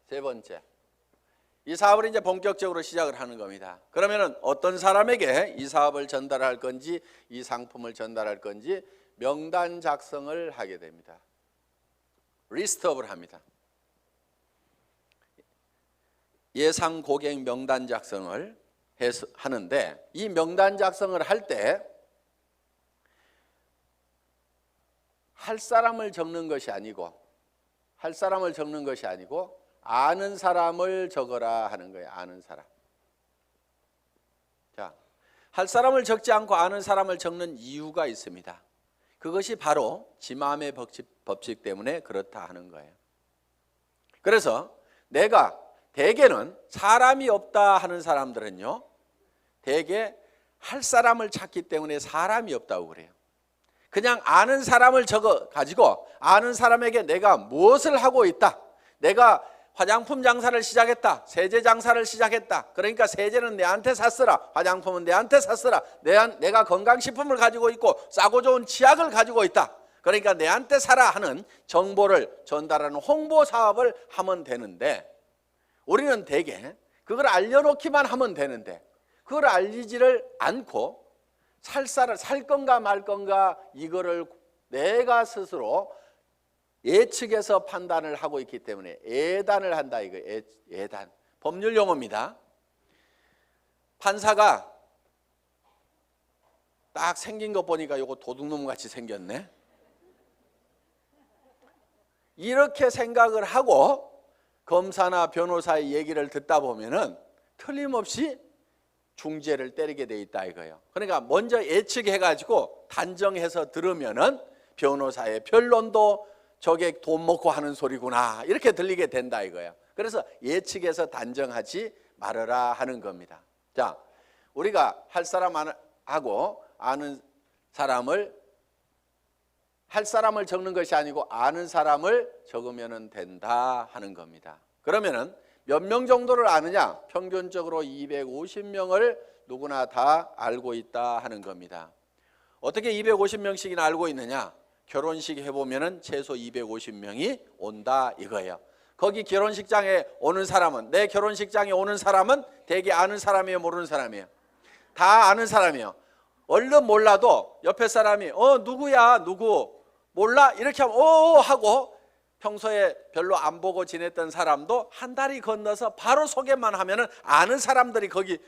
세 번째, 이 사업을 이제 본격적으로 시작을 하는 겁니다. 그러면은 어떤 사람에게 이 사업을 전달할 건지, 이 상품을 전달할 건지 명단 작성을 하게 됩니다. 리스트업을 합니다. 예상 고객 명단 작성을 하는데, 이 명단 작성을 할 때 할 사람을 적는 것이 아니고 아는 사람을 적어라 하는 거예요. 아는 사람. 자, 할 사람을 적지 않고 아는 사람을 적는 이유가 있습니다. 그것이 바로 지마음의 법칙 때문에 그렇다 하는 거예요. 그래서 내가 대개는 사람이 없다 하는 사람들은요, 대개 할 사람을 찾기 때문에 사람이 없다고 그래요. 그냥 아는 사람을 적어 가지고 아는 사람에게 내가 무엇을 하고 있다, 내가 화장품 장사를 시작했다, 세제 장사를 시작했다, 그러니까 세제는 내한테 샀으라, 화장품은 내한테 샀으라, 내가 건강식품을 가지고 있고 싸고 좋은 치약을 가지고 있다, 그러니까 내한테 사라 하는 정보를 전달하는 홍보 사업을 하면 되는데, 우리는 대개 그걸 알려놓기만 하면 되는데 그걸 알리지를 않고 살 건가 말 건가 이거를 내가 스스로 예측해서 판단을 하고 있기 때문에 예단을 한다, 이거 예단. 법률 용어입니다. 판사가 딱 생긴 거 보니까 이거 도둑놈 같이 생겼네. 이렇게 생각을 하고 검사나 변호사의 얘기를 듣다 보면은 틀림없이 중죄를 때리게 돼 있다 이거예요. 그러니까 먼저 예측해가지고 단정해서 들으면은 변호사의 변론도 저게 돈 먹고 하는 소리구나 이렇게 들리게 된다 이거예요. 그래서 예측해서 단정하지 말아라 하는 겁니다. 자, 우리가 할 사람하고 아는 사람을, 할 사람을 적는 것이 아니고 아는 사람을 적으면 된다 하는 겁니다. 그러면은 몇 명 정도를 아느냐? 평균적으로 250명을 누구나 다 알고 있다 하는 겁니다. 어떻게 250명씩이나 알고 있느냐? 결혼식 해보면은 최소 250명이 온다 이거예요. 거기 결혼식장에 오는 사람은, 내 결혼식장에 오는 사람은 대개 아는 사람이에요, 모르는 사람이에요? 다 아는 사람이에요. 얼른 몰라도 옆에 사람이 누구야, 누구 몰라? 이렇게 하면 하고, 평소에 별로 안 보고 지냈던 사람도 한 다리 건너서 바로 소개만 하면은 아는 사람들이 거기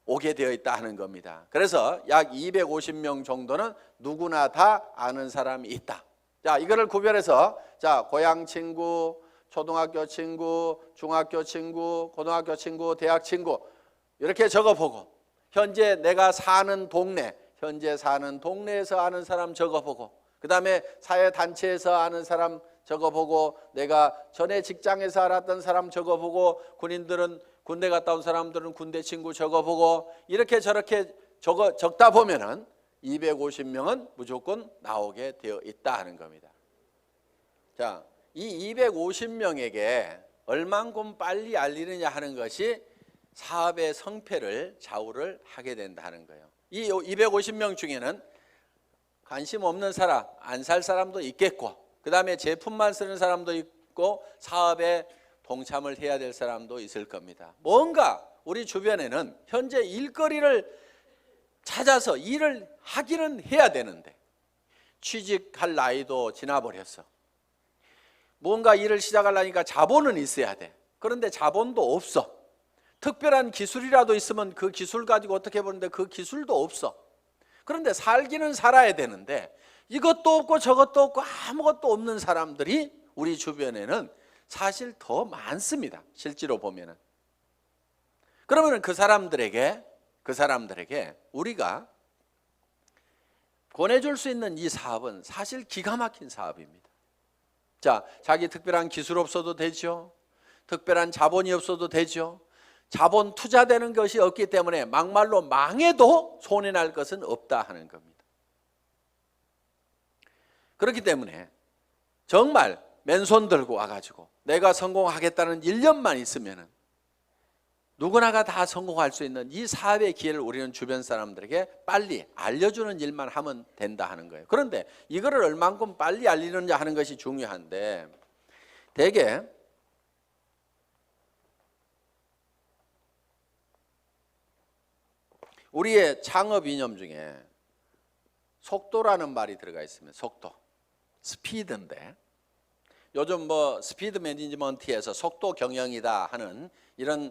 오게 되어 있다 하는 겁니다. 그래서 약 250명 정도는 누구나 다 아는 사람이 있다. 자, 이거를 구별해서, 자, 고향 친구, 초등학교 친구, 중학교 친구, 고등학교 친구, 대학 친구 이렇게 적어보고, 현재 내가 사는 동네, 현재 사는 동네에서 아는 사람 적어보고, 그 다음에 사회단체에서 아는 사람 적어보고, 내가 전에 직장에서 알았던 사람 적어보고, 군인들은 군대 갔다 온 사람들은 군대 친구 적어보고, 이렇게 저렇게 적다 보면은 250명은 무조건 나오게 되어 있다 하는 겁니다. 자, 이 250명에게 얼만큼 빨리 알리느냐 하는 것이 사업의 성패를 좌우를 하게 된다는 거예요. 이 250명 중에는 관심 없는 사람, 안 살 사람도 있겠고, 그 다음에 제품만 쓰는 사람도 있고, 사업에 동참을 해야 될 사람도 있을 겁니다. 뭔가 우리 주변에는 현재 일거리를 찾아서 일을 하기는 해야 되는데 취직할 나이도 지나버렸어. 뭔가 일을 시작하려니까 자본은 있어야 돼. 그런데 자본도 없어. 특별한 기술이라도 있으면 그 기술 가지고 어떻게 보는데 그 기술도 없어. 그런데 살기는 살아야 되는데 이것도 없고 저것도 없고 아무것도 없는 사람들이 우리 주변에는 사실 더 많습니다. 실제로 보면은. 그러면 그 사람들에게 우리가 권해줄 수 있는 이 사업은 사실 기가 막힌 사업입니다. 자, 자기 특별한 기술 없어도 되죠. 특별한 자본이 없어도 되죠. 자본 투자되는 것이 없기 때문에 막말로 망해도 손해날 것은 없다 하는 겁니다. 그렇기 때문에 정말 맨손 들고 와가지고 내가 성공하겠다는 일념만 있으면은 누구나가 다 성공할 수 있는 이 사업의 기회를 우리는 주변 사람들에게 빨리 알려주는 일만 하면 된다 하는 거예요. 그런데 이거를 얼만큼 빨리 알리느냐 하는 것이 중요한데, 대개 우리의 창업 이념 중에 속도라는 말이 들어가 있습니다. 속도, 스피드인데 요즘 뭐 스피드 매니지먼트에서 속도 경영이다 하는 이런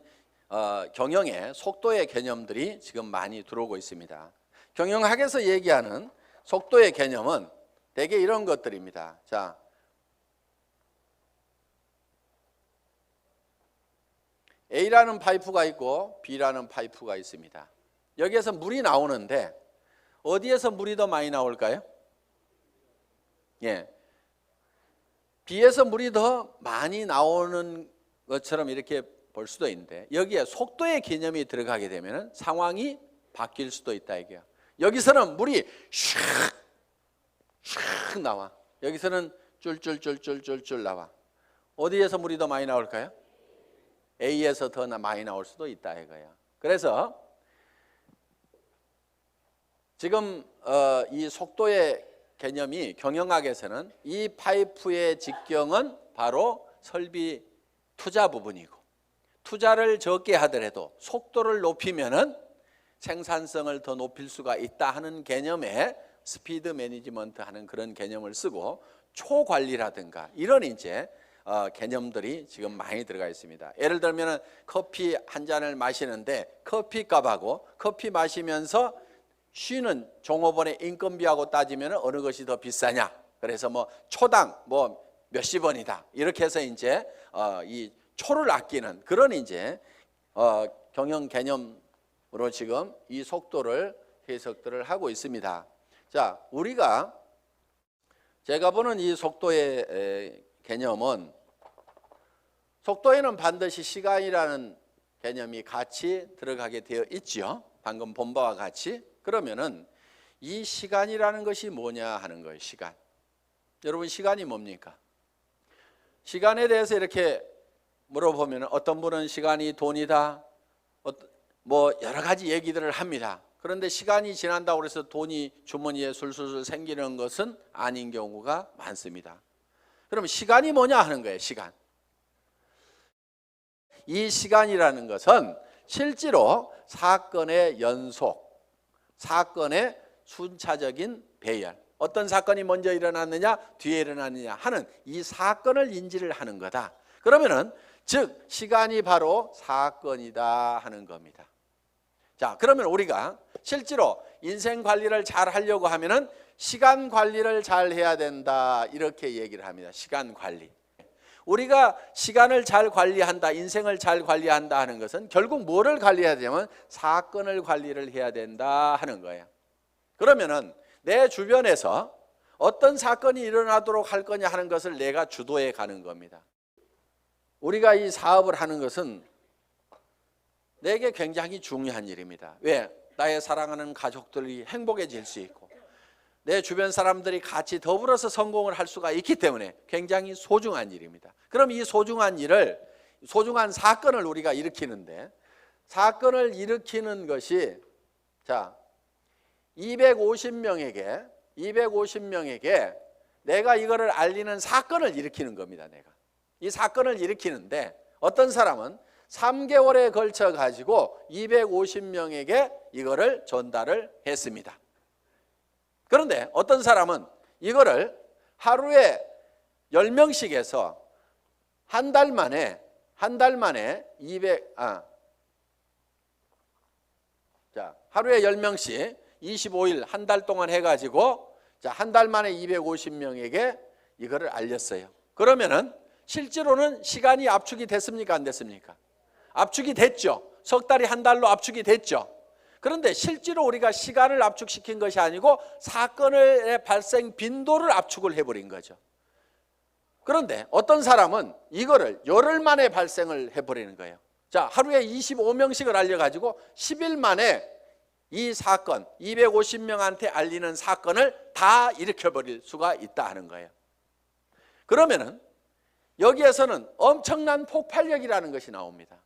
경영의 속도의 개념들이 지금 많이 들어오고 있습니다. 경영학에서 얘기하는 속도의 개념은 대개 이런 것들입니다. 자, A라는 파이프가 있고 B라는 파이프가 있습니다. 여기에서 물이 나오는데 어디에서 물이 더 많이 나올까요? 예, B에서 물이 더 많이 나오는 것처럼 이렇게 볼 수도 있는데 여기에 속도의 개념이 들어가게 되면 상황이 바뀔 수도 있다 이게요. 여기서는 물이 슉 나와. 여기서는 쫄쫄쫄쫄쫄쫄 나와. 어디에서 물이 더 많이 나올까요? A에서 더 많이 나올 수도 있다 이거예요. 그래서 지금 이 속도의 개념이 경영학에서는 이 파이프의 직경은 바로 설비 투자 부분이고 투자를 적게 하더라도 속도를 높이면은 생산성을 더 높일 수가 있다 하는 개념의 스피드 매니지먼트 하는 그런 개념을 쓰고 초관리라든가 이런 이제 개념들이 지금 많이 들어가 있습니다. 예를 들면 커피 한 잔을 마시는데 커피값하고 커피 마시면서 쉬는 종업원의 인건비하고 따지면 어느 것이 더 비싸냐? 그래서 뭐 초당 뭐 몇십 원이다. 이렇게 해서 이제 이 초를 아끼는 그런 이제 경영 개념으로 지금 이 속도를 해석들을 하고 있습니다. 자, 우리가 제가 보는 이 속도의 개념은 속도에는 반드시 시간이라는 개념이 같이 들어가게 되어 있죠. 방금 본 바와 같이. 그러면은 이 시간이라는 것이 뭐냐 하는 거예요. 시간. 여러분 시간이 뭡니까? 시간에 대해서 이렇게 물어보면 어떤 분은 시간이 돈이다. 뭐 여러 가지 얘기들을 합니다. 그런데 시간이 지난다고 해서 돈이 주머니에 술술술 생기는 것은 아닌 경우가 많습니다. 그럼 시간이 뭐냐 하는 거예요. 시간. 이 시간이라는 것은 실제로 사건의 연속, 사건의 순차적인 배열, 어떤 사건이 먼저 일어났느냐 뒤에 일어났느냐 하는 이 사건을 인지를 하는 거다. 그러면은 즉 시간이 바로 사건이다 하는 겁니다. 자, 그러면 우리가 실제로 인생 관리를 잘 하려고 하면은 시간 관리를 잘 해야 된다 이렇게 얘기를 합니다. 시간 관리. 우리가 시간을 잘 관리한다, 인생을 잘 관리한다 하는 것은 결국 뭐를 관리해야 되냐면 사건을 관리를 해야 된다 하는 거예요. 그러면은 내 주변에서 어떤 사건이 일어나도록 할 거냐 하는 것을 내가 주도해 가는 겁니다. 우리가 이 사업을 하는 것은 내게 굉장히 중요한 일입니다. 왜? 나의 사랑하는 가족들이 행복해질 수 있고 내 주변 사람들이 같이 더불어서 성공을 할 수가 있기 때문에 굉장히 소중한 일입니다. 그럼 이 소중한 일을, 소중한 사건을 우리가 일으키는데 사건을 일으키는 것이 자 250명에게 내가 이거를 알리는 사건을 일으키는 겁니다. 내가 이 사건을 일으키는데 어떤 사람은 3개월에 걸쳐 가지고 250명에게 이거를 전달을 했습니다. 그런데 어떤 사람은 이거를 하루에 10명씩 해서 한 달 만에 200 자, 하루에 10명씩 25일 한 달 동안 해 가지고 자, 한 달 만에 250명에게 이거를 알렸어요. 그러면은 실제로는 시간이 압축이 됐습니까? 안 됐습니까? 압축이 됐죠. 석 달이 한 달로 압축이 됐죠. 그런데 실제로 우리가 시간을 압축시킨 것이 아니고 사건의 발생 빈도를 압축을 해버린 거죠. 그런데 어떤 사람은 이거를 열흘 만에 발생을 해버리는 거예요. 자, 하루에 25명씩을 알려가지고 10일 만에 이 사건 250명한테 알리는 사건을 다 일으켜버릴 수가 있다 하는 거예요. 그러면은 여기에서는 엄청난 폭발력이라는 것이 나옵니다.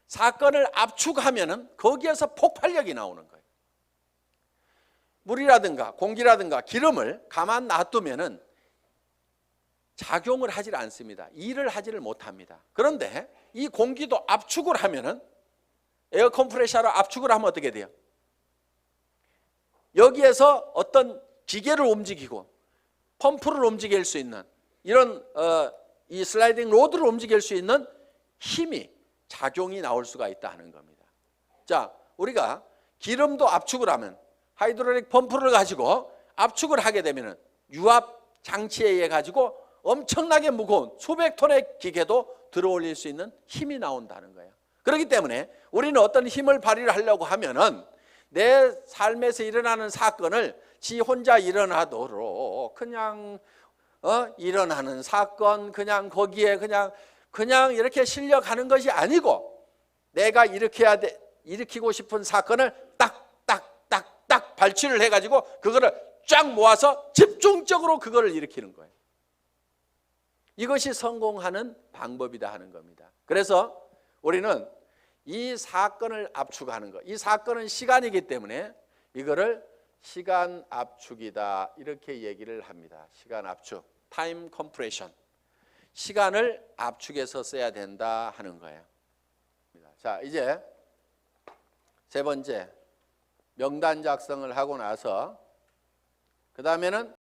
사건을 압축하면은 거기에서 폭발력이 나오는 거예요. 물이라든가 공기라든가 기름을 가만 놔두면은 작용을 하질 않습니다. 일을 하지를 못합니다. 그런데 이 공기도 압축을 하면은 에어 컴프레셔로 압축을 하면 어떻게 돼요? 여기에서 어떤 기계를 움직이고 펌프를 움직일 수 있는 이런 이 슬라이딩 로드를 움직일 수 있는 힘이 작용이 나올 수가 있다 하는 겁니다. 자, 우리가 기름도 압축을 하면 하이드롤릭 펌프를 가지고 압축을 하게 되면 유압 장치에 의해 가지고 엄청나게 무거운 수백 톤의 기계도 들어올릴 수 있는 힘이 나온다는 거예요. 그렇기 때문에 우리는 어떤 힘을 발휘를 하려고 하면은 내 삶에서 일어나는 사건을 지 혼자 일어나도록 그냥 일어나는 사건 그냥 거기에 그냥 이렇게 실려가는 것이 아니고 내가 일으키고 싶은 사건을 딱 발치를 해가지고 그거를 쫙 모아서 집중적으로 그거를 일으키는 거예요. 이것이 성공하는 방법이다 하는 겁니다. 그래서 우리는 이 사건을 압축하는 것, 이 사건은 시간이기 때문에 이거를 시간 압축이다 이렇게 얘기를 합니다. 시간 압축, 타임 컴프레션. 시간을 압축해서 써야 된다 하는 거예요. 자, 이제 세 번째 명단 작성을 하고 나서 그 다음에는